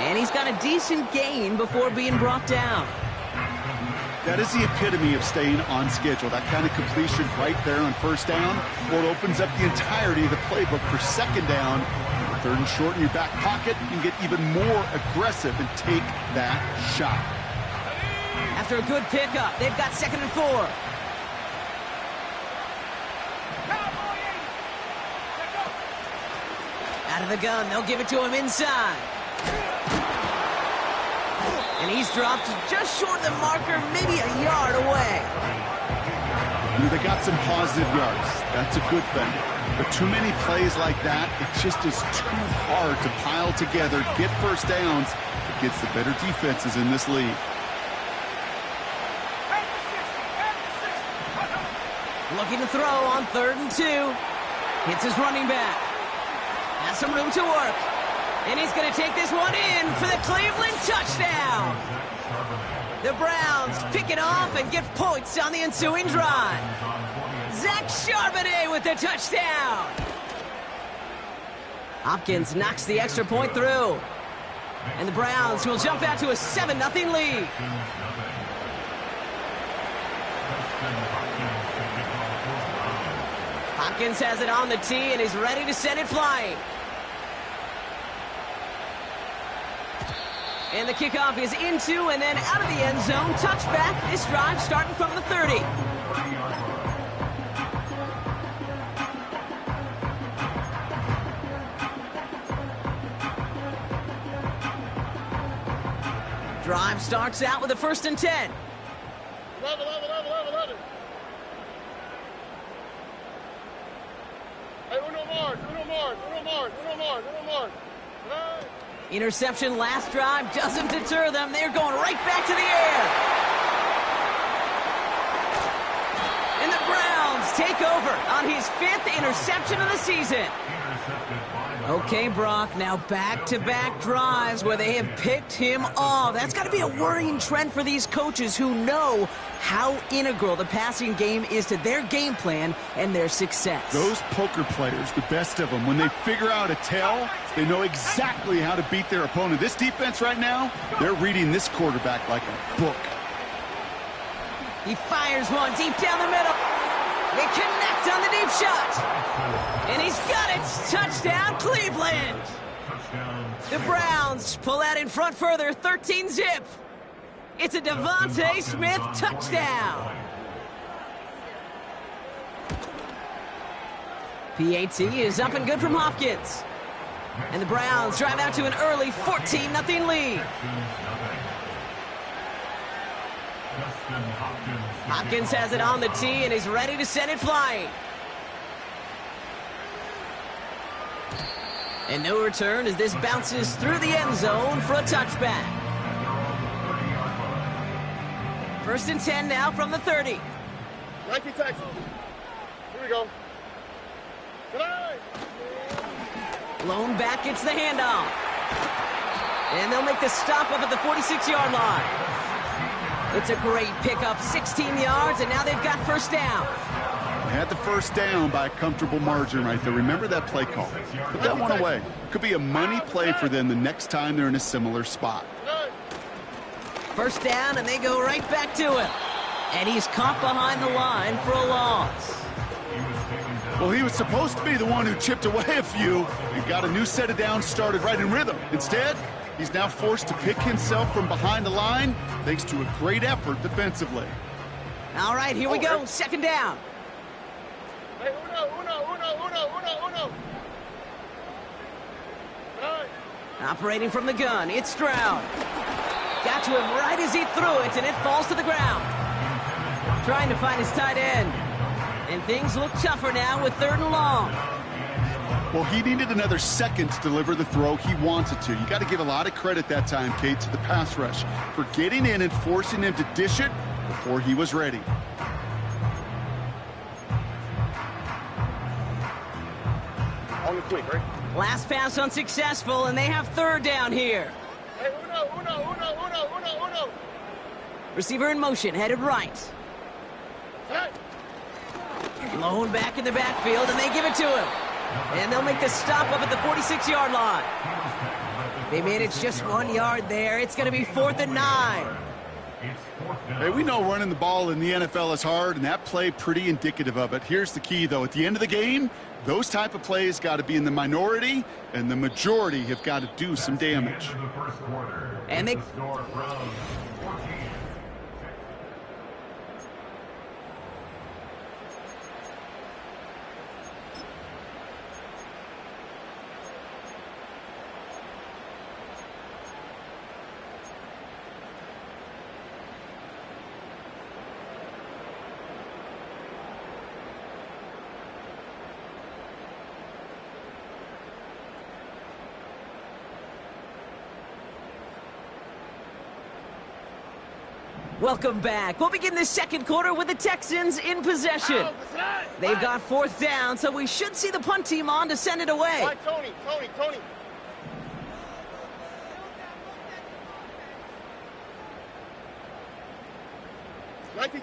And he's got a decent gain before being brought down. That is the epitome of staying on schedule. That kind of completion right there on first down. Well, it opens up the entirety of the playbook for second down. Third and short in your back pocket, you can get even more aggressive and take that shot. After a good pickup, they've got 2nd and 4. Out of the gun, they'll give it to him inside. And he's dropped just short of the marker, maybe a yard away. They got some positive yards. That's a good thing. But too many plays like that, it just is too hard to pile together, get first downs against the better defenses in this league. Looking to throw on 3rd and 2. Hits his running back. Has some room to work. And he's going to take this one in for the Cleveland touchdown. The Browns pick it off and get points on the ensuing drive. Zach Charbonnet with the touchdown. Hopkins knocks the extra point through. And the Browns will jump out to a 7-0 lead. Hopkins has it on the tee and is ready to send it flying. And the kickoff is into and then out of the end zone. Touchback. This drive starting from the 30. Drive starts out with a 1st and 10. 11. Hey, uno more. Interception last drive doesn't deter them. They're going right back to the air. And the Browns take over on his 5th interception of the season. Okay, Brock, now back-to-back drives where they have picked him off. That's got to be a worrying trend for these coaches who know how integral the passing game is to their game plan and their success. Those poker players, the best of them, when they figure out a tell, they know exactly how to beat their opponent. This defense right now, they're reading this quarterback like a book. He fires one deep down the middle. They connect on the deep shot. And he's got it. Touchdown, Cleveland. The Browns pull out in front further, 13-zip. It's a Devontae Smith touchdown. PAT is up and good from Hopkins. And the Browns drive out to an early 14-0 lead. Hopkins has it on the tee and is ready to send it flying. And no return as this bounces through the end zone for a touchback. 1st and 10 now from the 30. 19 Texas. Here we go. Blown back gets the handoff. And they'll make the stop up at the 46-yard line. It's a great pickup, 16 yards, and now they've got first down. They had the first down by a comfortable margin right there. Remember that play call. Put that one away. Could be a money play for them the next time they're in a similar spot. First down, and they go right back to him. And he's caught behind the line for a loss. Well, he was supposed to be the one who chipped away a few and got a new set of downs started right in rhythm. Instead, he's now forced to pick himself from behind the line thanks to a great effort defensively. All right, here we go. Second down. Hey, uno. Operating from the gun, it's Stroud. Got to him right as he threw it, and it falls to the ground. Trying to find his tight end. And things look tougher now with 3rd and long. Well, he needed another second to deliver the throw he wanted to. You got to give a lot of credit that time, Kate, to the pass rush for getting in and forcing him to dish it before he was ready. On the quick, right? Last pass unsuccessful, and they have 3rd down here. Hey, uno. Receiver in motion, headed right. Hey. Blown back in the backfield, and they give it to him. And they'll make the stop up at the 46-yard line. They managed just 1 yard there. It's going to be 4th and 9. Hey, we know running the ball in the NFL is hard, and that play pretty indicative of it. Here's the key, though. At the end of the game, those type of plays got to be in the minority, and the majority have got to do some damage. And they... Welcome back. We'll begin the second quarter with the Texans in possession. They've got 4th down, so we should see the punt team on to send it away. Right, Tony.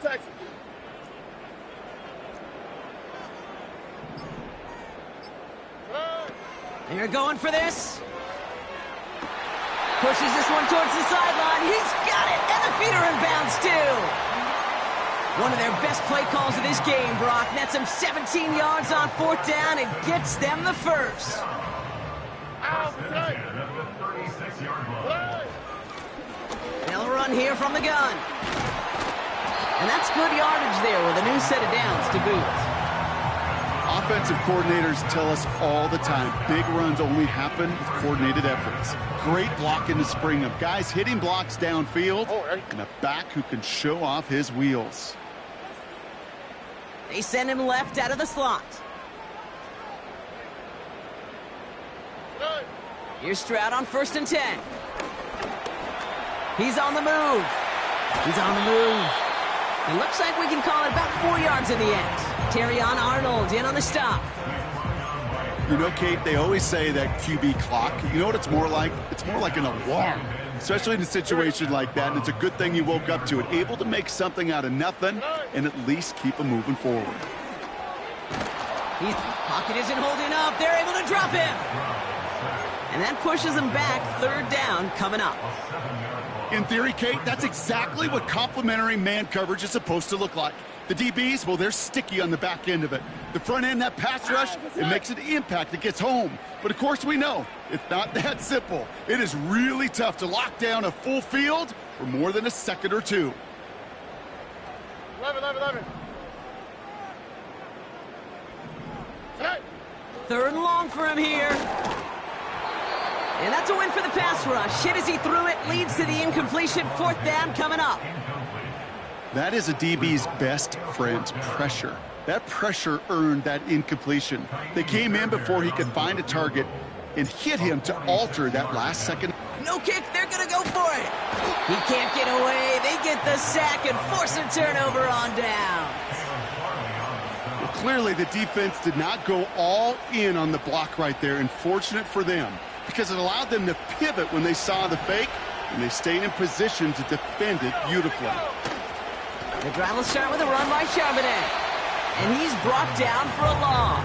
Texas. They're going for this. Pushes this one towards the sideline. He's got it, and the feet are in bounds, too. One of their best play calls of this game, Brock. Nets them 17 yards on 4th down and gets them the first. They'll run here from the gun. And that's good yardage there with a new set of downs to boot. Offensive coordinators tell us all the time, big runs only happen with coordinated efforts. Great block in the spring of guys hitting blocks downfield and a back who can show off his wheels. They send him left out of the slot. Here's Stroud on 1st and 10. He's on the move. It looks like we can call it about 4 yards in the end. Terrion Arnold in on the stop. You know, Kate, they always say that QB clock. You know what it's more like? It's more like an alarm, especially in a situation like that, and it's a good thing you woke up to it. Able to make something out of nothing and at least keep them moving forward. His pocket isn't holding up. They're able to drop him. And that pushes him back. 3rd down coming up. In theory, Kate, that's exactly what complementary man coverage is supposed to look like. The DBs, well, they're sticky on the back end of it. The front end, that pass rush, it makes an impact. It gets home. But, of course, we know it's not that simple. It is really tough to lock down a full field for more than a second or two. 11. 3rd and long for him here. And that's a win for the pass rush. Hit as he threw it, leads to the incompletion. 4th down coming up. That is a DB's best friend, pressure. That pressure earned that incompletion. They came in before he could find a target and hit him to alter that last second. No kick, they're going to go for it. He can't get away. They get the sack and force a turnover on down. Well, clearly the defense did not go all in on the block right there, and fortunate for them, because it allowed them to pivot when they saw the fake, and they stayed in position to defend it beautifully. The drive will start with a run by Charbonnet, and he's brought down for a loss.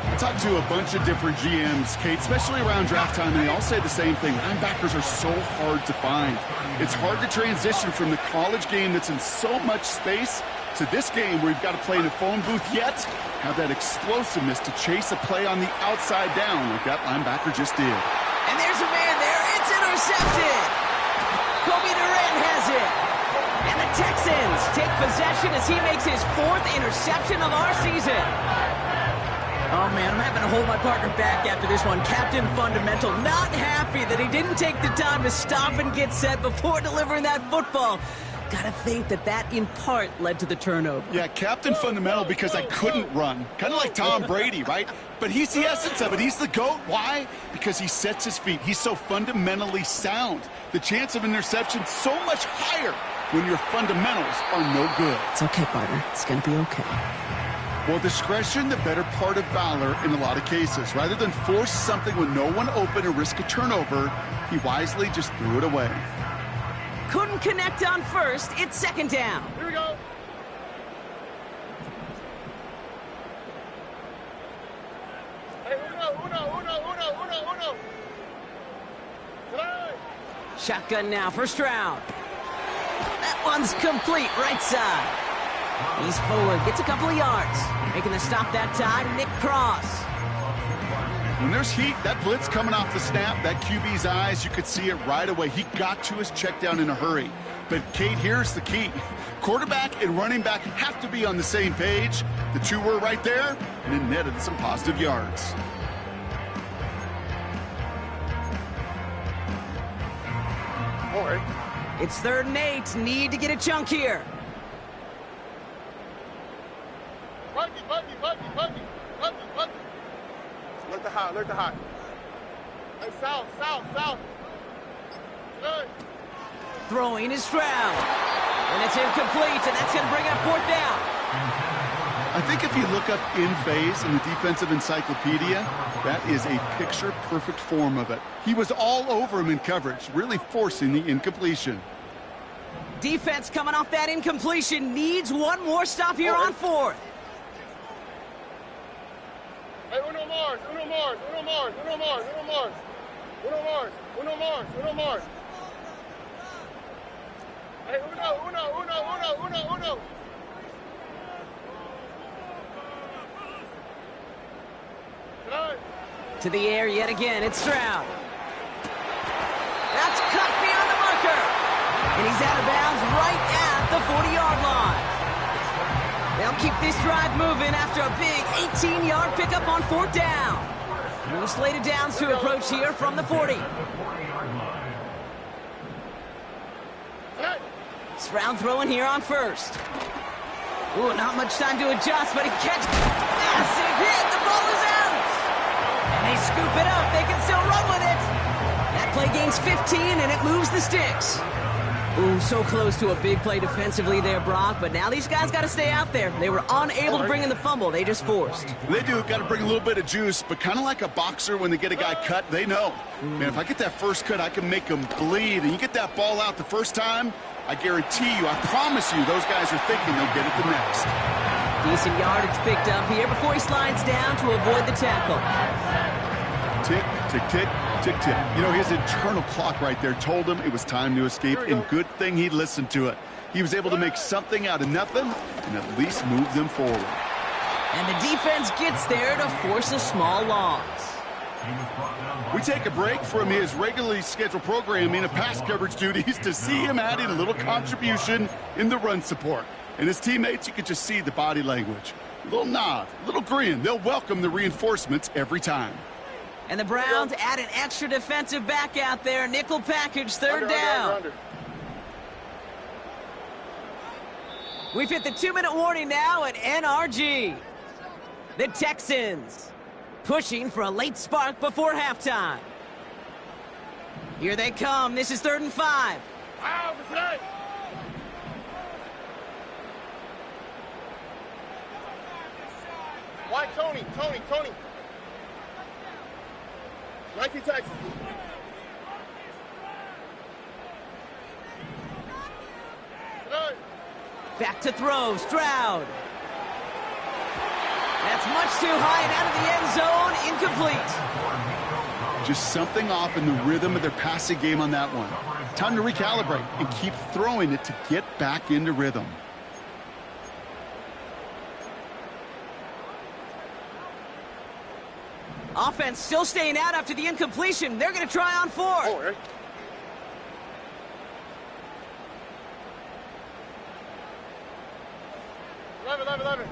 I talked to a bunch of different GMs, Kate, especially around draft time, and they all say the same thing. Linebackers are so hard to find. It's hard to transition from the college game that's in so much space to this game where you've got to play in a phone booth, yet have that explosiveness to chase a play on the outside down like that linebacker just did. And there's a man there. It's intercepted. Kobe Durant has it. And the Texans take possession as he makes his 4th interception of our season. Oh, man, I'm having to hold my partner back after this one. Captain Fundamental not happy that he didn't take the time to stop and get set before delivering that football. Gotta think that in part led to the turnover. Yeah, Captain Fundamental because I couldn't run. Kind of like Tom Brady, right? But he's the essence of it. He's the GOAT. Why? Because he sets his feet. He's so fundamentally sound. The chance of interception so much higher when your fundamentals are no good. It's okay, partner. It's gonna be okay. Well, discretion, the better part of valor in a lot of cases. Rather than force something with no one open and risk a turnover, he wisely just threw it away. Couldn't connect on 1st. It's 2nd down. Here we go. Hey, uno. Shotgun now, first round. That one's complete, right side. He's forward, gets a couple of yards. Making the stop that time, Nick Cross. When there's heat, that blitz coming off the snap, that QB's eyes, you could see it right away. He got to his check down in a hurry. But, Kate, here's the key. Quarterback and running back have to be on the same page. The two were right there, and it netted some positive yards. All right. It's 3rd and 8. Need to get a chunk here. Buggy. Alert the high. Hey, south. Good. Throwing is Stroud. And it's incomplete, and that's going to bring up 4th down. I think if you look up in phase in the defensive encyclopedia, that is a picture-perfect form of it. He was all over him in coverage, really forcing the incompletion. Defense coming off that incompletion needs one more stop here on 4th. Hey, uno Mars. Hey, uno. To the air yet again, it's Stroud. That's cut beyond the marker. And he's out of bounds right at the 40-yard line. They'll keep this drive moving after a big 18-yard pickup on 4th down. No slated downs to approach here from the 40. Stroud throwing here on 1st. Ooh, not much time to adjust, but he catches. Massive hit. The ball is out. And they scoop it up. They can still run with it. That play gains 15, and it moves the sticks. Ooh, so close to a big play defensively there, Brock, but now these guys got to stay out there. They were unable to bring in the fumble. They just forced. They do. Got to bring a little bit of juice, but kind of like a boxer when they get a guy cut, they know. Man, if I get that first cut, I can make him bleed. And you get that ball out the first time, I guarantee you, I promise you, those guys are thinking they'll get it the next. Decent yardage picked up here before he slides down to avoid the tackle. Tick, tick, tick, tick, tick. You know, his internal clock right there told him it was time to escape, and good thing he listened to it. He was able to make something out of nothing and at least move them forward. And the defense gets there to force a small loss. We take a break from his regularly scheduled programming of pass coverage duties to see him adding a little contribution in the run support. And his teammates, you can just see the body language. A little nod, a little grin. They'll welcome the reinforcements every time. And the Browns add an extra defensive back out there. Nickel package, 3rd down. Under. We've hit the 2-minute warning now at NRG. The Texans pushing for a late spark before halftime. Here they come. This is 3rd and 5. Wow, good. Why, Tony. 19 Texas. Good. Back to throw, Stroud. That's much too high and out of the end zone, incomplete. Just something off in the rhythm of their passing game on that one. Time to recalibrate and keep throwing it to get back into rhythm. Offense still staying out after the incompletion. They're going to try on 4th. Oh, right. Eleven.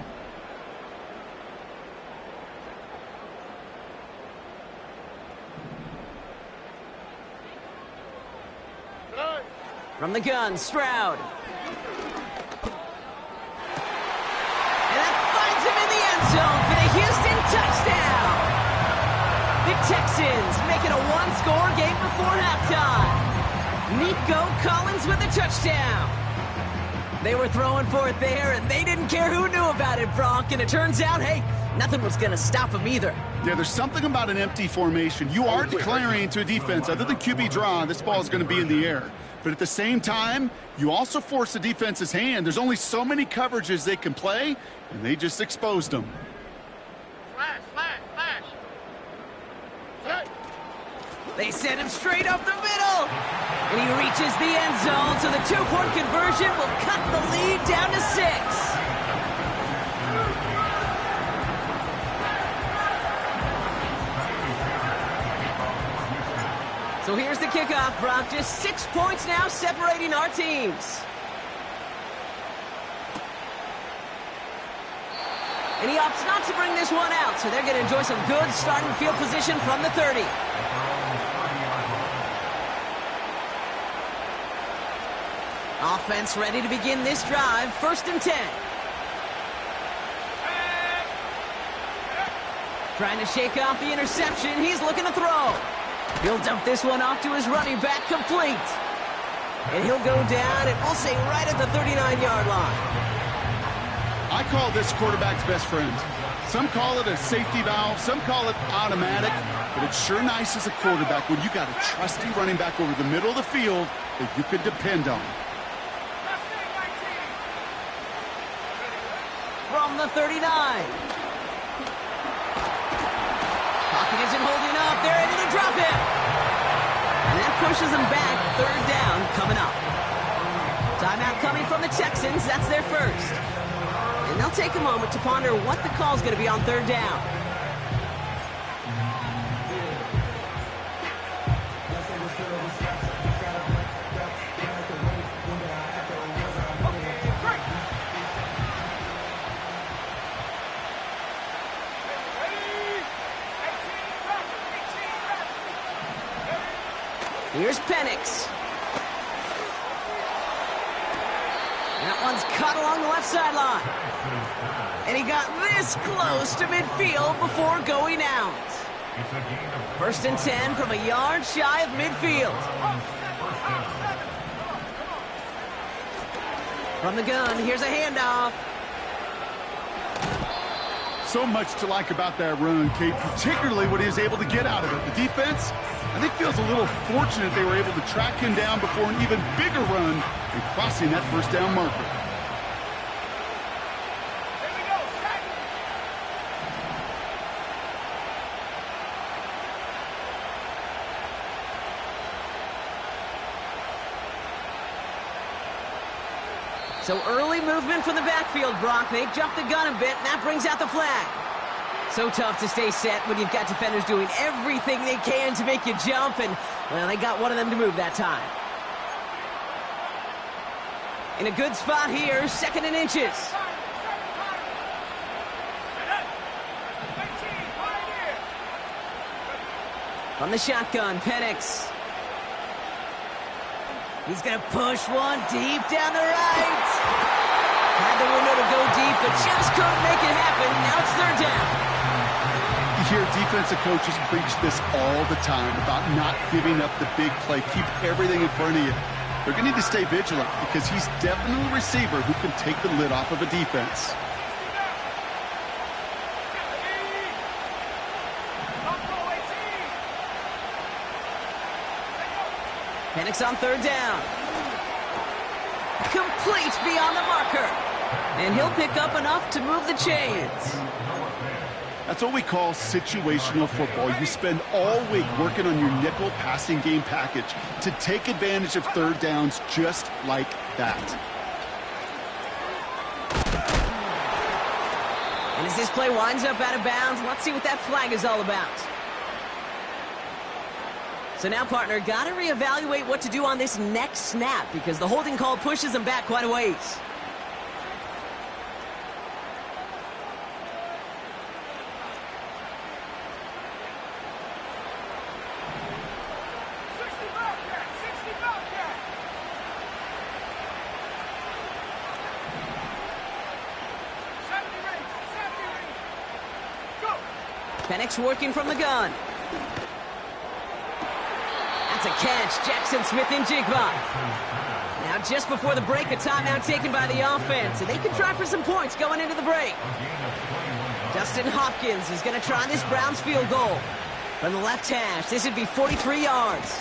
Good. From the gun, Stroud. And that finds him in the end zone for the Houston touchdown. The Texans make it a one-score game before halftime. Nico Collins with a touchdown. They were throwing for it there, and they didn't care who knew about it, Brock. And it turns out, hey, nothing was going to stop them either. Yeah, there's something about an empty formation. You are declaring to a defense, other than QB draw, this ball is going to be in the air. But at the same time, you also force the defense's hand. There's only so many coverages they can play, and they just exposed them. Flash. Good. They send him straight up the middle. And he reaches the end zone, so the two-point conversion will cut the lead down to 6. So here's the kickoff, Brock. Just 6 points now separating our teams. And he opts not to bring this one out, so they're going to enjoy some good starting field position from the 30. Offense ready to begin this drive. 1st and 10. Trying to shake off the interception. He's looking to throw. He'll dump this one off to his running back, complete. And he'll go down, and we'll say right at the 39-yard line. I call this quarterback's best friend. Some call it a safety valve, some call it automatic, but it's sure nice as a quarterback when you got a trusty running back over the middle of the field that you could depend on. From the 39. Pocket isn't holding up. They're able to drop him. And that pushes them back. 3rd down coming up. Timeout coming from the Texans. That's their first. And they'll take a moment to ponder what the call's going to be on 3rd down. Here's Penix. That one's cut along the left sideline. And he got this close to midfield before going out. 1st and 10 from a yard shy of midfield. From the gun, here's a handoff. So much to like about that run, Kate, particularly what he was able to get out of it. The defense, I think, feels a little fortunate they were able to track him down before an even bigger run and crossing that 1st down marker. So early movement from the backfield, Brock. They jumped the gun a bit, and that brings out the flag. So tough to stay set when you've got defenders doing everything they can to make you jump, and, well, they got one of them to move that time. In a good spot here, 2nd and inches. From the shotgun, Penix. He's going to push one deep down the right. Had the window to go deep, but just couldn't make it happen. Now it's 3rd down. You hear defensive coaches preach this all the time about not giving up the big play. Keep everything in front of you. They're going to need to stay vigilant because he's definitely a receiver who can take the lid off of a defense. Penix on 3rd down. Complete beyond the marker. And he'll pick up enough to move the chains. That's what we call situational football. You spend all week working on your nickel passing game package to take advantage of 3rd downs just like that. And as this play winds up out of bounds, let's see what that flag is all about. So now, partner, got to reevaluate what to do on this next snap because the holding call pushes them back quite a ways. Penix working from the gun. That's a catch. Jackson Smith and Jigba. Now just before the break, a timeout taken by the offense. And they can try for some points going into the break. Justin Hopkins is going to try this Browns field goal. From the left hash, this would be 43 yards.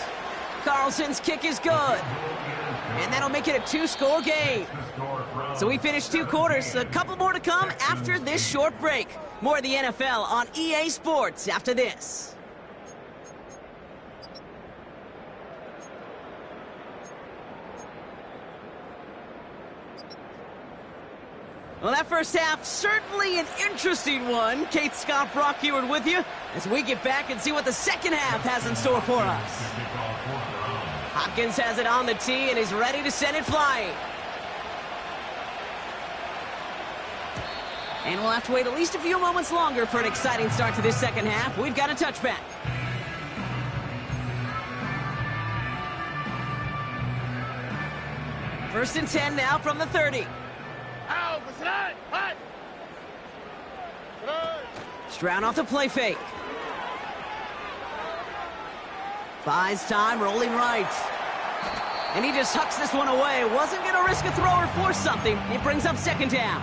Carlson's kick is good. And that'll make it a 2-score game. So we finished 2 quarters. A couple more to come after this short break. More of the NFL on EA Sports after this. Well, that first half, certainly an interesting one. Kate, Scott, Brock Heward with you as we get back and see what the second half has in store for us. Hopkins has it on the tee and is ready to send it flying. And we'll have to wait at least a few moments longer for an exciting start to this second half. We've got a touchback. First and 10 now from the 30. Stroud off the play fake. Buys time, rolling right. And he just hucks this one away. Wasn't going to risk a throw or force something. It brings up second down.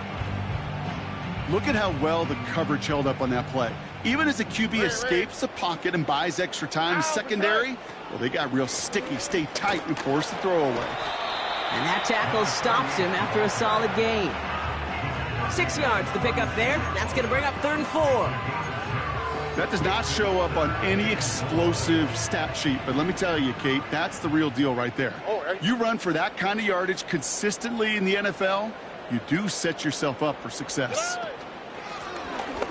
Look at how well the coverage held up on that play. Even as the QB escapes the pocket and buys extra time, secondary, well, they got real sticky, stay tight, and force the throw away. And that tackle stops him after a solid gain. 6 yards to pick up there. That's going to bring up 3rd and 4. That does not show up on any explosive stat sheet, but let me tell you, Kate, that's the real deal right there. You run for that kind of yardage consistently in the NFL, you do set yourself up for success.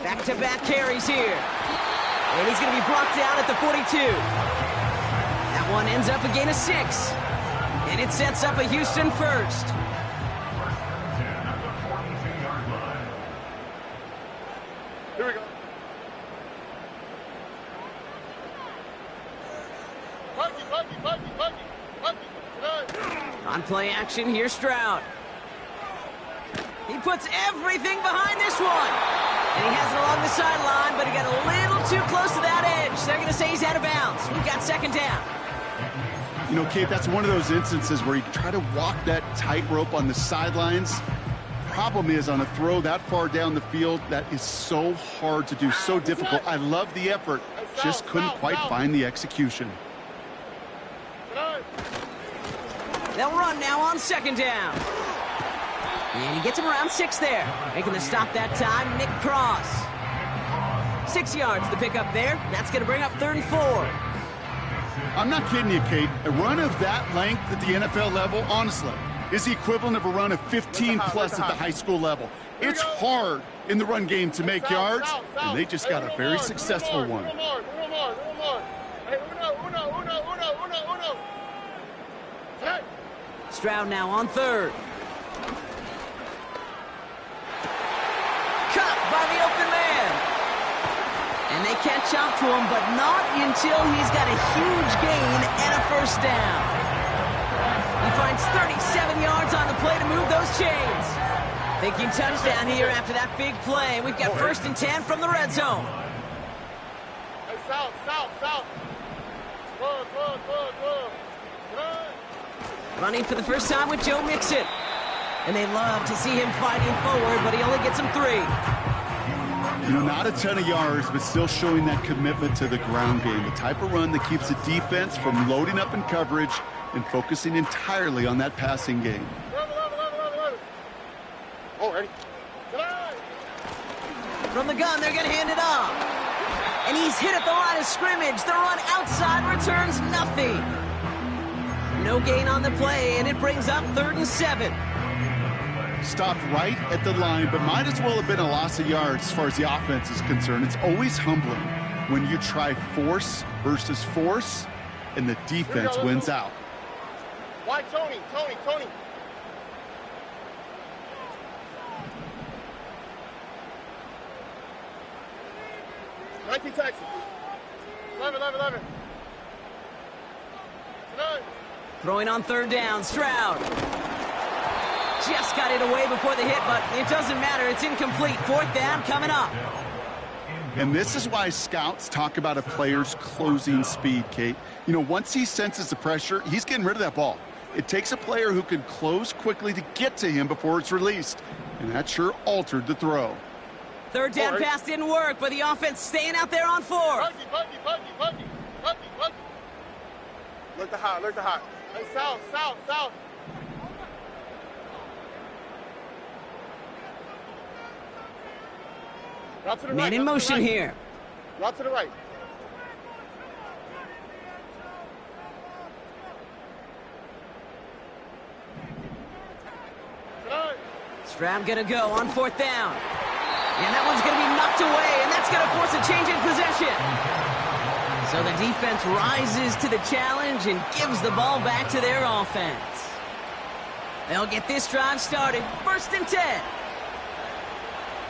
Back-to-back carries here. And he's going to be brought down at the 42. That one ends up a gain of 6. And it sets up a Houston first. Here we go. On play action, here's Stroud. He puts everything behind this one. And he has it along the sideline, but he got a little too close to that edge. They're going to say he's out of bounds. We've got second down. You know, Kate, that's one of those instances where you try to walk that tightrope on the sidelines. Problem is, on a throw that far down the field, that is so hard to do, so difficult. I love the effort, just couldn't quite find the execution. They'll run now on second down. And he gets him around 6 there. Making the stop that time, Nick Cross. 6 yards to pick up there. That's going to bring up 3rd and 4. I'm not kidding you, Kate. A run of that length at the NFL level, honestly, is the equivalent of a run of 15-plus at the high school level. It's hard in the run game to make yards, and they just got a very successful one. Stroud now on 3rd. Cut by the open man. And they catch up to him, but not until he's got a huge gain and a first down. He finds 37 yards on the play to move those chains. Thinking touchdown here after that big play. We've got 1st and 10 from the red zone. Hey, south. Good. Running for the first time with Joe Mixon. And they love to see him fighting forward, but he only gets him 3. You know, not a ton of yards, but still showing that commitment to the ground game. The type of run that keeps the defense from loading up in coverage and focusing entirely on that passing game. Ready. From the gun, they're going to hand it off. And he's hit at the line of scrimmage. The run outside returns nothing. No gain on the play, and it brings up 3rd and 7. Stopped right at the line, but might as well have been a loss of yards as far as the offense is concerned. It's always humbling when you try force versus force, and the defense wins out. Why, Tony? 19 Texas. 11. Throwing on 3rd down, Stroud. Just got it away before the hit, but it doesn't matter. It's incomplete. 4th down coming up. And this is why scouts talk about a player's closing speed, Kate. You know, once he senses the pressure, he's getting rid of that ball. It takes a player who can close quickly to get to him before it's released. And that sure altered the throw. 3rd down pass didn't work, but the offense staying out there on 4th. Buggy. Look the hot. Hey, south. Man in motion here. Route to the right. Stroud gonna go on 4th down. And that one's gonna be knocked away, and that's gonna force a change in possession. So the defense rises to the challenge and gives the ball back to their offense. They'll get this drive started. 1st and 10.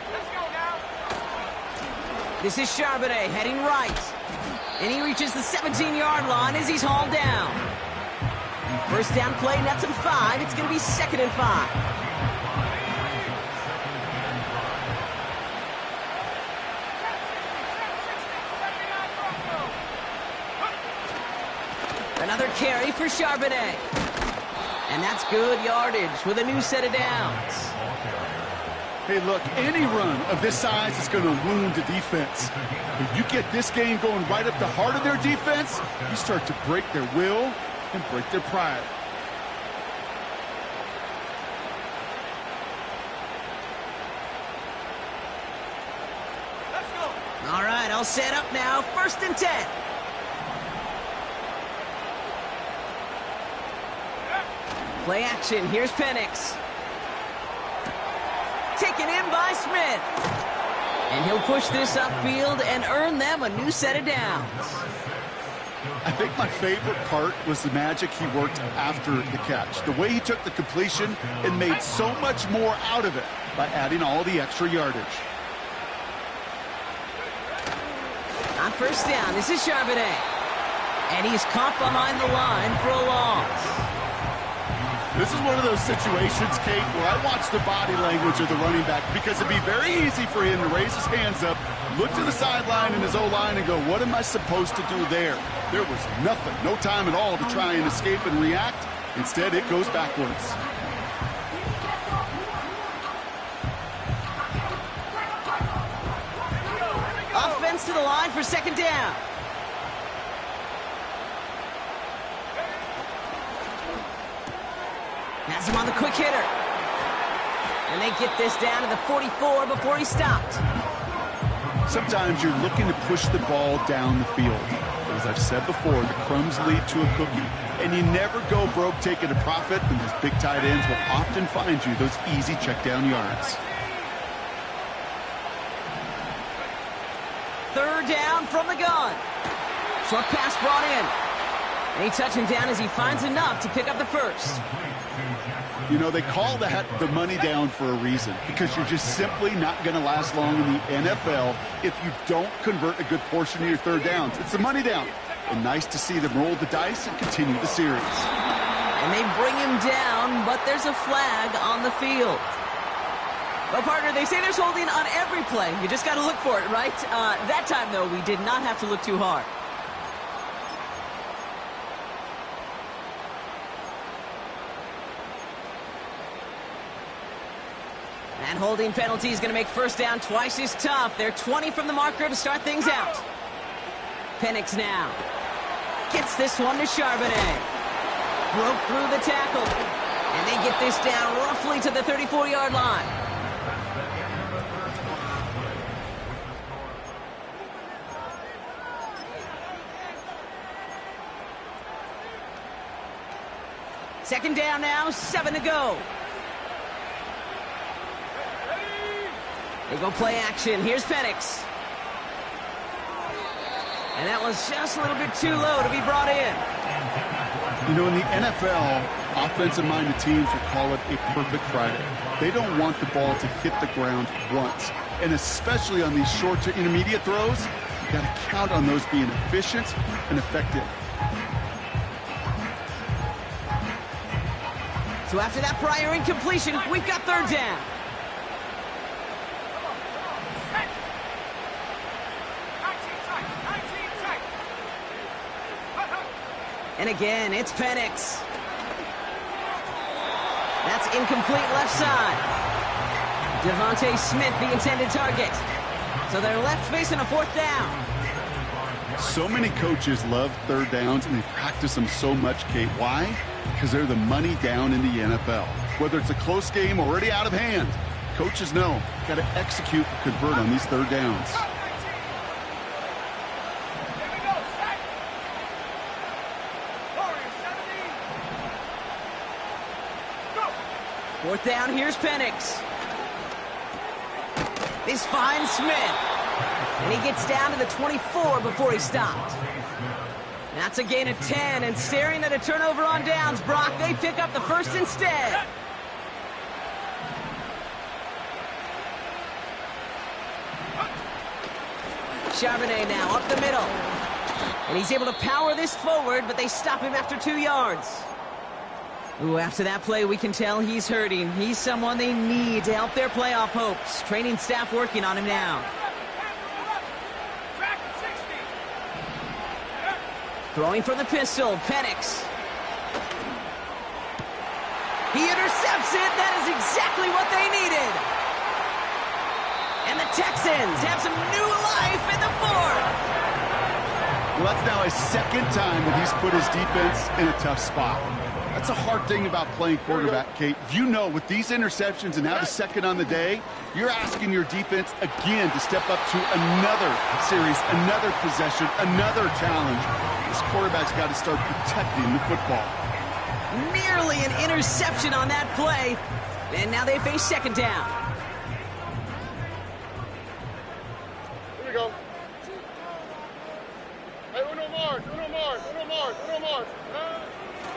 Let's go now. This is Charbonnet heading right. And he reaches the 17-yard line as he's hauled down. 1st down play, nets him 5. It's going to be 2nd and 5. Another carry for Charbonnet. And that's good yardage with a new set of downs. Hey, look, any run of this size is going to wound the defense. If you get this game going right up the heart of their defense, you start to break their will and break their pride. Let's go. All right, I'll set up now. 1st and 10. Play action. Here's Penix. Taken in by Smith. And he'll push this upfield and earn them a new set of downs. I think my favorite part was the magic he worked after the catch. The way he took the completion and made so much more out of it by adding all the extra yardage. On 1st down, this is Charbonnet. And he's caught behind the line for a loss. This is one of those situations, Kate, where I watch the body language of the running back because it'd be very easy for him to raise his hands up, look to the sideline in his O-line and go, what am I supposed to do there? There was nothing, no time at all to try and escape and react. Instead, it goes backwards. Offense to the line for 2nd down. Has him on the quick hitter. And they get this down to the 44 before he stopped. Sometimes you're looking to push the ball down the field. But as I've said before, the crumbs lead to a cookie. And you never go broke taking a profit, and those big tight ends will often find you those easy check down yards. 3rd down from the gun. Short pass brought in. And he touches him down as he finds enough to pick up the 1st. You know, they call that the money down for a reason, because you're just simply not going to last long in the NFL if you don't convert a good portion of your 3rd downs. It's the money down. And nice to see them roll the dice and continue the series. And they bring him down, but there's a flag on the field. Well, partner, they say there's holding on every play. You just got to look for it, right? That time, though, we did not have to look too hard. And holding penalty is going to make 1st down twice as tough. They're 20 from the marker to start things out. Penix now gets this one to Charbonnet. Broke through the tackle. And they get this down roughly to the 34-yard line. Second down now, 7 to go. They go play action. Here's Penix. And that was just a little bit too low to be brought in. You know, in the NFL, offensive-minded teams will call it a perfect Friday. They don't want the ball to hit the ground once. And especially on these short to intermediate throws, you got to count on those being efficient and effective. So after that prior incompletion, we've got 3rd down. And again, it's Penix. That's incomplete left side. Devontae Smith, the intended target. So they're left facing a 4th down. So many coaches love 3rd downs, and they practice them so much, Kate. Why? Because they're the money down in the NFL. Whether it's a close game or already out of hand, coaches know you've got to execute and convert on these 3rd downs. Fourth down, here's Penix. This finds Smith. And he gets down to the 24 before he stopped. That's a gain of 10, and staring at a turnover on downs, Brock, they pick up the first instead. Charbonnet now up the middle. And he's able to power this forward, but they stop him after 2 yards. Ooh, after that play, we can tell he's hurting. He's someone they need to help their playoff hopes. Training staff working on him now. Throwing from the pistol, Penix. He intercepts it. That is exactly what they needed. And the Texans have some new life in the fourth. Well, that's now his second time that he's put his defense in a tough spot. That's a hard thing about playing quarterback, Kate. You know, with these interceptions and now the second on the day, you're asking your defense again to step up to another series, another possession, another challenge. This quarterback's got to start protecting the football. Nearly an interception on that play. And now they face second down. Here we go. Hey, uno more.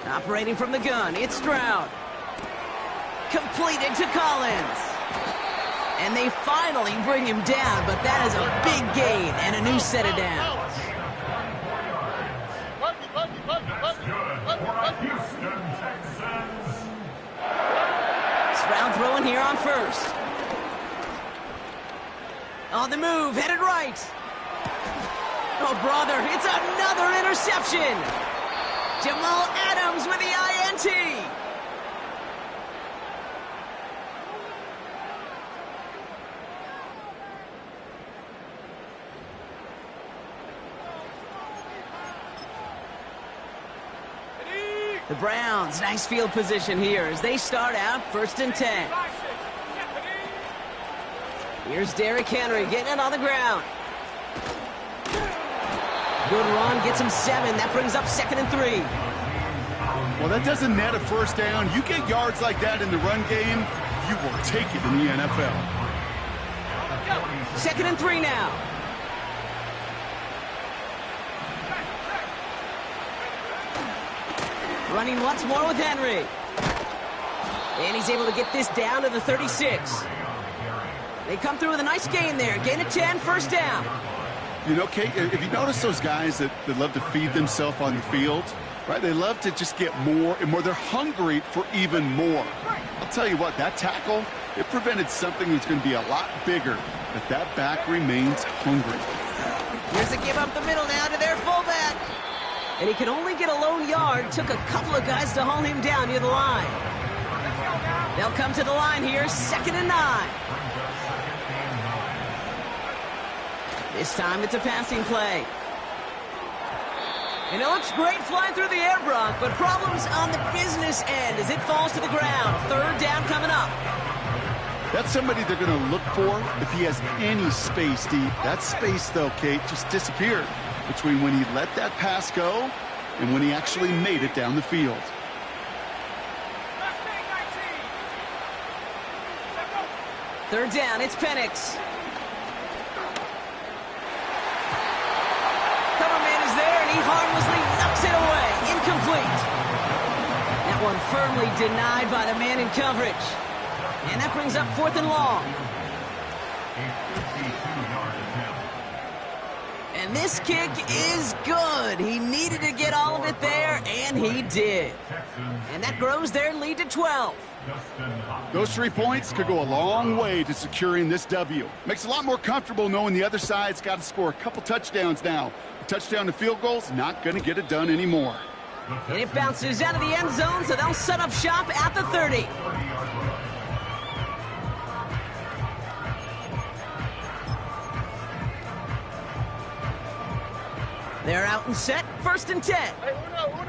Operating from the gun, it's Stroud. Completed to Collins. And they finally bring him down, but that is a big gain and a new set of downs. Stroud throwing here on first. On the move, headed right. Oh, brother, it's another interception. Jamal Adams with the INT. The Browns, nice field position here as they start out 1st and 10. Here's Derrick Henry getting it on the ground. Good run, gets him 7. That brings up 2nd and 3. Well, that doesn't net a first down. You get yards like that in the run game, you will take it in the NFL. 2nd and 3 now. Running once more with Henry. And he's able to get this down to the 36. They come through with a nice gain there. Gain of 10, first down. You know, Kate, if you notice those guys that love to feed themselves on the field, right? They love to just get more and more. They're hungry for even more. I'll tell you what, that tackle, it prevented something that's going to be a lot bigger, but that back remains hungry. Here's a give up the middle now to their fullback. And he could only get a lone yard. Took a couple of guys to haul him down near the line. They'll come to the line here, 2nd and 9. This time it's a passing play. And it looks great flying through the air, Brock, but problems on the business end as it falls to the ground. 3rd down coming up. That's somebody they're going to look for if he has any space deep. That space, though, Kate, just disappeared between when he let that pass go and when he actually made it down the field. Third down, it's Penix. Cover man is there, and he harmlessly knocks it away. Incomplete. That one firmly denied by the man in coverage. And that brings up 4th and long. And this kick is good. He needed to get all of it there, and he did. And that grows their lead to 12. Those 3 points could go a long way to securing this W. Makes it a lot more comfortable knowing the other side's got to score a couple touchdowns now. A touchdown to field goal's not going to get it done anymore. And it bounces out of the end zone, so they'll set up shop at the 30. They're out and set, 1st and 10. Hey, uno.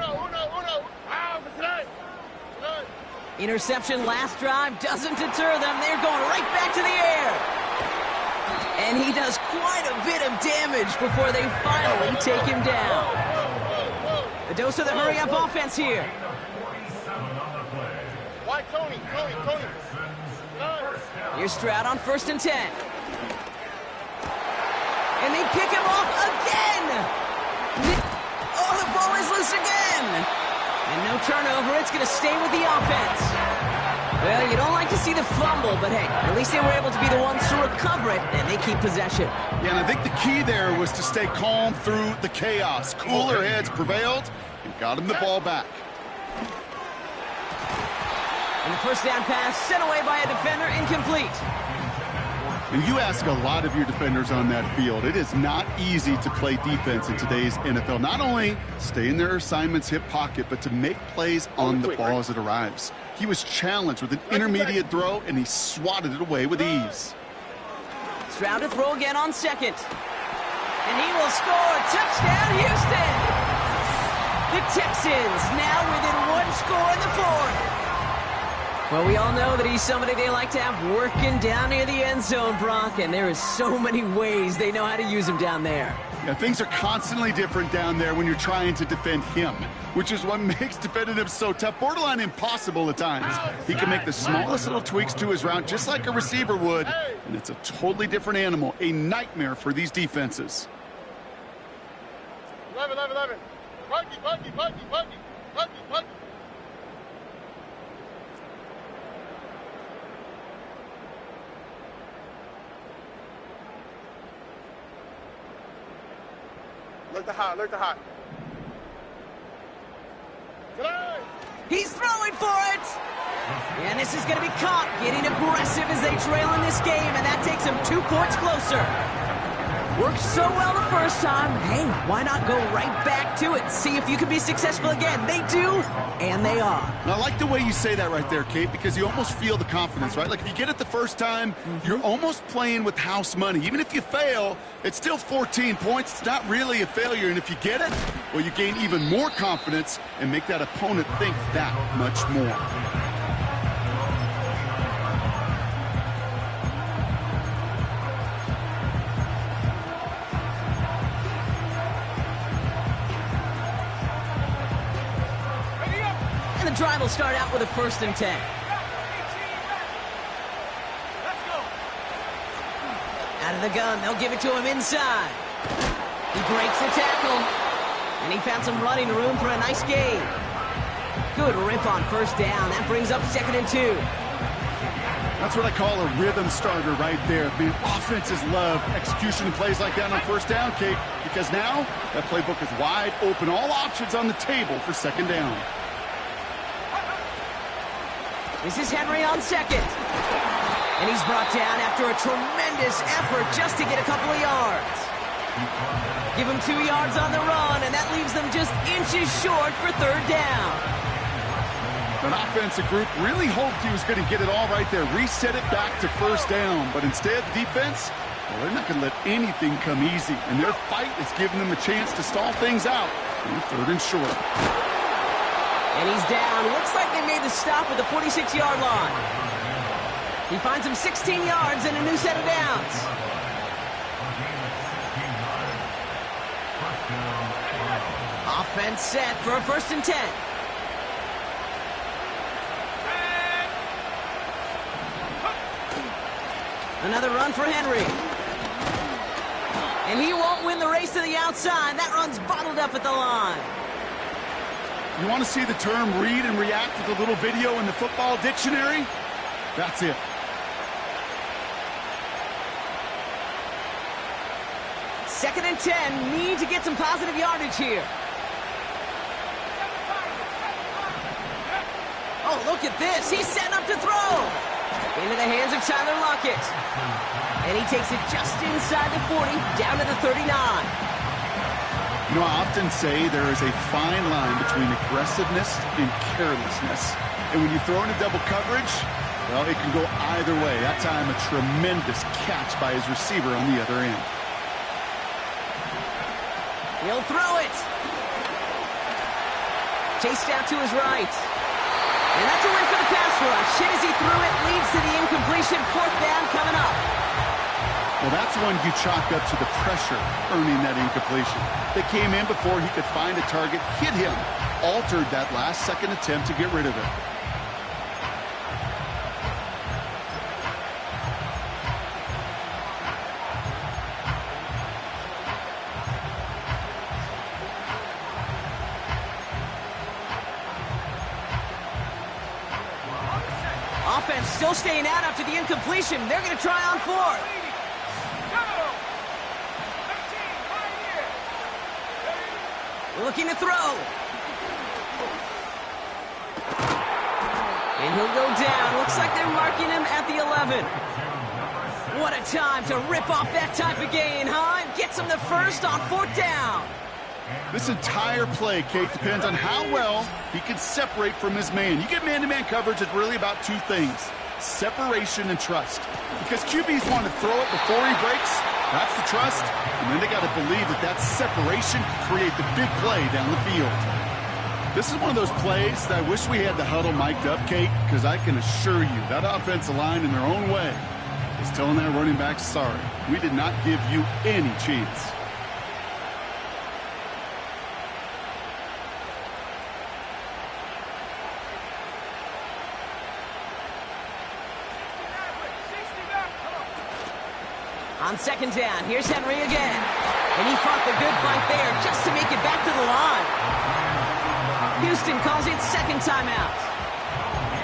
Interception last drive doesn't deter them. They're going right back to the air. And he does quite a bit of damage before they finally take him down. A dose of the hurry-up offense here. Why, Tony? Here's Stroud on 1st and 10. And they pick him off again. Oh, the ball is loose again. And no turnover. It's going to stay with the offense. Well, you don't like to see the fumble, but hey, at least they were able to be the ones to recover it, and they keep possession. Yeah, and I think the key there was to stay calm through the chaos. Cooler heads prevailed and got him the ball back. And the first down pass sent away by a defender, incomplete. And you ask a lot of your defenders on that field. It is not easy to play defense in today's NFL. Not only stay in their assignment's hip pocket, but to make plays on the ball as it arrives. He was challenged with an intermediate throw, and he swatted it away with ease. Stroud to throw again on second. And he will score. Touchdown, Houston! The Texans now within one score in the fourth. Well, we all know that he's somebody they like to have working down near the end zone, Brock, and there is so many ways they know how to use him down there. Yeah, things are constantly different down there when you're trying to defend him, which is what makes defending him so tough, borderline impossible at times. He can make the smallest little tweaks to his route just like a receiver would, and it's a totally different animal, a nightmare for these defenses. 11. Buggy. Look the hot. He's throwing for it! And this is going to be caught, getting aggressive as they trail in this game, and that takes them 2 points closer. Worked so well the first time. Hey, why not go right back to it? See if you can be successful again. They do, and they are. And I like the way you say that right there, Kate, because you almost feel the confidence, right? Like if you get it the first time, you're almost playing with house money. Even if you fail, it's still 14 points. It's not really a failure. And if you get it, well, you gain even more confidence and make that opponent think that much more. And the drive will start out with a 1st and 10. Out of the gun, they'll give it to him inside. He breaks the tackle. And he found some running room for a nice gain. Good rip on 1st down. That brings up 2nd and 2. That's what I call a rhythm starter right there. The offenses love execution plays like that on 1st down, Kate, because now that playbook is wide open. All options on the table for 2nd down. This is Henry on 2nd. And he's brought down after a tremendous effort just to get a couple of yards. Give him 2 yards on the run, and that leaves them just inches short for 3rd down. An offensive group really hoped he was going to get it all right there, reset it back to 1st down. But instead, the defense, well, they're not going to let anything come easy. And their fight is giving them a chance to stall things out in 3rd and short. And he's down. Looks like they made the stop at the 46-yard line. He finds him 16 yards and a new set of downs. Offense set for a 1st and 10. Another run for Henry. And he won't win the race to the outside. That run's bottled up at the line. You want to see the term read and react with a little video in the football dictionary? That's it. Second and 10. Need to get some positive yardage here. Oh, look at this. He's setting up to throw. Into the hands of Tyler Lockett. And he takes it just inside the 40, down to the 39. You know, I often say there is a fine line between aggressiveness and carelessness. And when you throw in a double coverage, well, it can go either way. That time, a tremendous catch by his receiver on the other end. He'll throw it. Chased out to his right. And that's a win for the pass rush. Hit as he threw it, leads to the incompletion. 4th down coming up. Well, that's one you chalk up to the pressure earning that incompletion. They came in before he could find a target, hit him, altered that last-second attempt to get rid of it. Offense still staying out after the incompletion. They're going to try on fourth. Looking to throw. And he'll go down. Looks like they're marking him at the 11. What a time to rip off that type of gain, huh? And gets him the first on fourth down. This entire play, Kate, depends on how well he can separate from his man. You get man-to-man coverage, it's really about two things: separation and trust. Because QBs want to throw it before he breaks. That's the trust. And then they got to believe that that separation can create the big play down the field. This is one of those plays that I wish we had the huddle mic'd up, Kate, because I can assure you that offensive line in their own way is telling that running back, sorry, we did not give you any chance. On second down, here's Henry again. And he fought the good fight there just to make it back to the line. Houston calls it second timeout.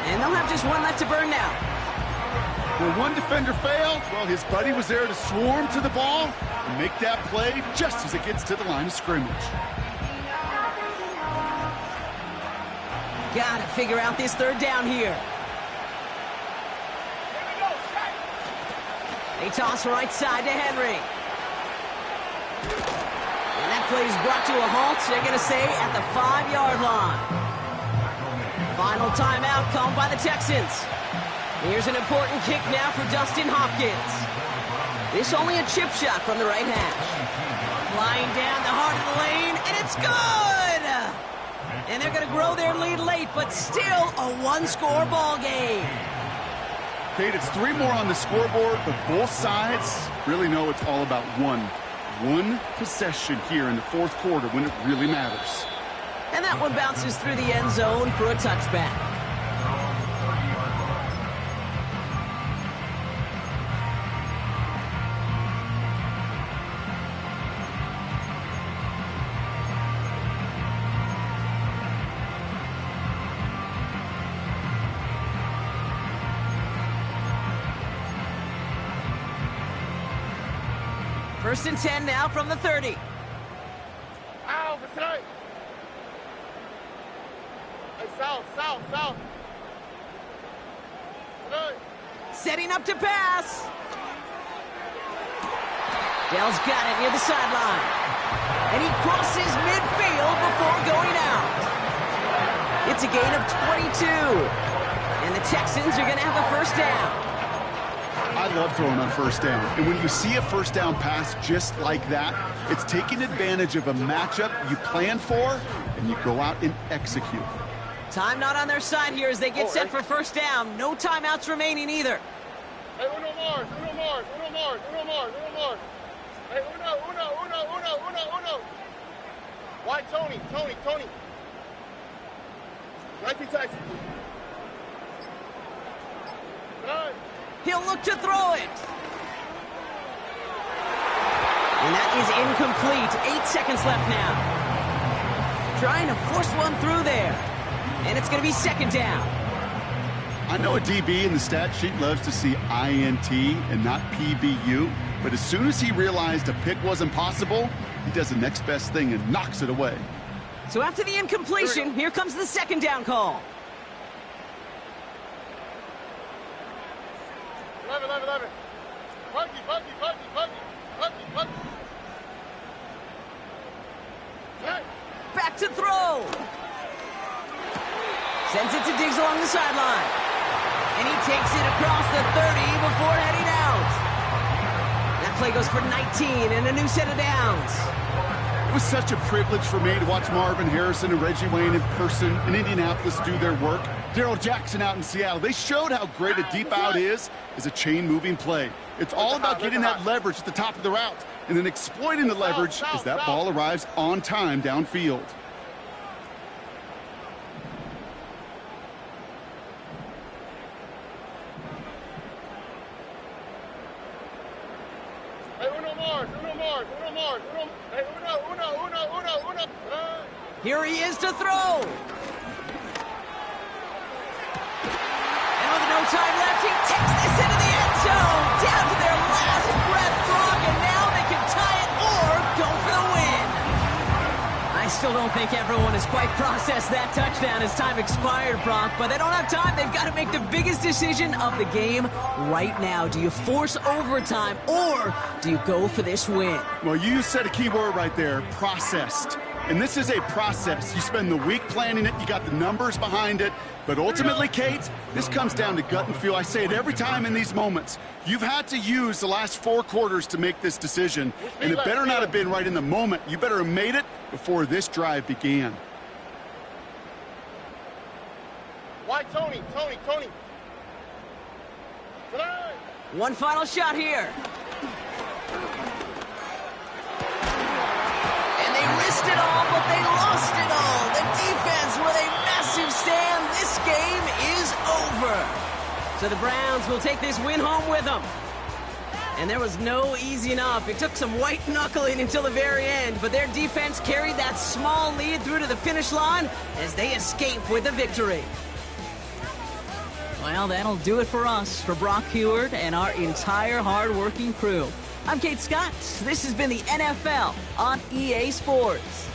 And they'll have just one left to burn now. Where one defender failed, well, his buddy was there to swarm to the ball and make that play just as it gets to the line of scrimmage. Gotta figure out this third down here. They toss right side to Henry. And that play is brought to a halt, they're going to say, at the 5-yard line. Final timeout called by the Texans. Here's an important kick now for Dustin Hopkins. This only a chip shot from the right hash. Flying down the heart of the lane, and it's good! And they're going to grow their lead late, but still a one-score ball game. Kate, it's 3 more on the scoreboard, but both sides really know it's all about one possession here in the fourth quarter when it really matters. And that one bounces through the end zone for a touchback. First and 10 now from the 30. Ow, beside. Hey, south. Beside. Setting up to pass. Dell's got it near the sideline. And he crosses midfield before going out. It's a gain of 22. And the Texans are going to have a first down. I love throwing on first down. And when you see a first down pass just like that, it's taking advantage of a matchup you plan for, and you go out and execute. Time not on their side here as they get set for first down. No timeouts remaining either. Hey, uno more. Hey, uno. Why, Tony. Right to Texas. Nine. He'll look to throw it. And that is incomplete. 8 seconds left now. Trying to force one through there. And it's going to be second down. I know a DB in the stat sheet loves to see INT and not PBU, but as soon as he realized a pick wasn't possible, he does the next best thing and knocks it away. So after the incompletion, here comes the second down call. 11. Buggy. Hey. Back to throw. Sends it to Diggs along the sideline. And he takes it across the 30 before heading out. That play goes for 19 and a new set of downs. It was such a privilege for me to watch Marvin Harrison and Reggie Wayne in person in Indianapolis do their work. Darrell Jackson out in Seattle. They showed how great a deep out is as a chain-moving play. It's all about getting that leverage at the top of the route and then exploiting the leverage as that ball arrives on time downfield. Hey, uno more. Hey, uno. Here he is to throw. And with no time left. He takes this into the end zone. Down to their last breath, Brock, and now they can tie it or go for the win. I still don't think everyone has quite processed that touchdown as time expired, Brock, but they don't have time. They've got to make the biggest decision of the game right now. Do you force overtime or do you go for this win? Well, you said a key word right there, processed. And this is a process. You spend the week planning it, you got the numbers behind it, but ultimately, Kate, this comes down to gut and feel. I say it every time in these moments. You've had to use the last 4 quarters to make this decision, and it better not have been right in the moment. You better have made it before this drive began. Why, Tony? Tonight! One final shot here. And they risked it all, but they lost it all. The defense with a massive stand. This game is over. So the Browns will take this win home with them. And there was no easing up. It took some white knuckling until the very end, but their defense carried that small lead through to the finish line as they escape with a victory. Well, that'll do it for us, for Brock Heward and our entire hard-working crew. I'm Kate Scott. This has been the NFL on EA Sports.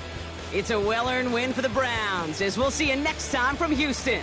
It's a well-earned win for the Browns, as we'll see you next time from Houston.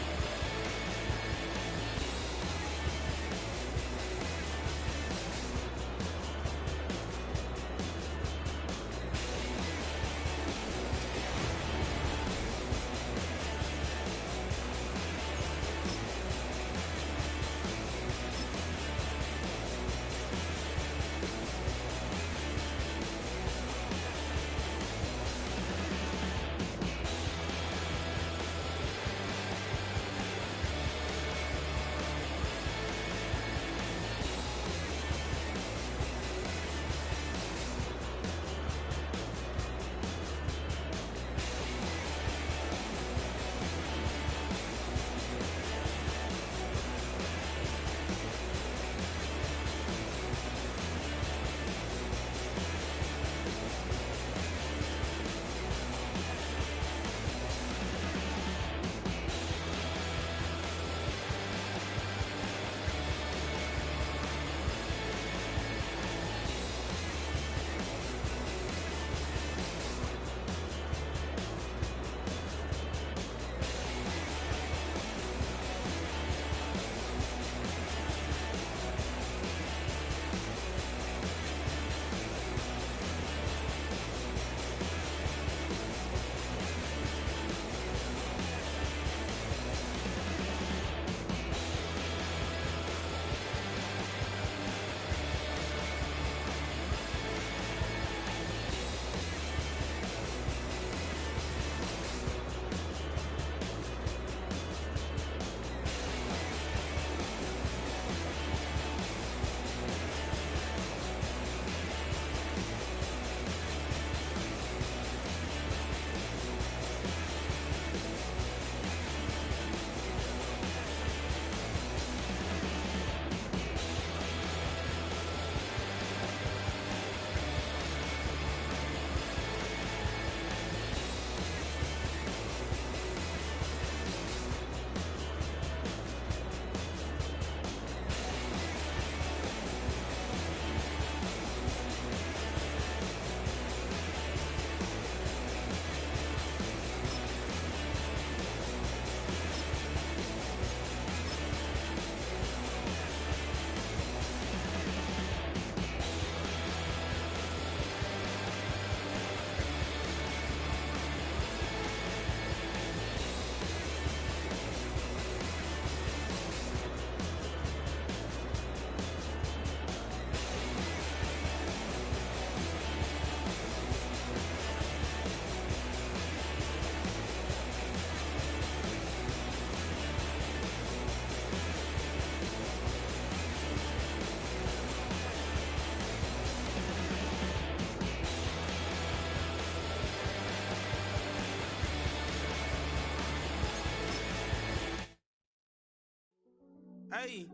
Hey,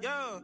yeah.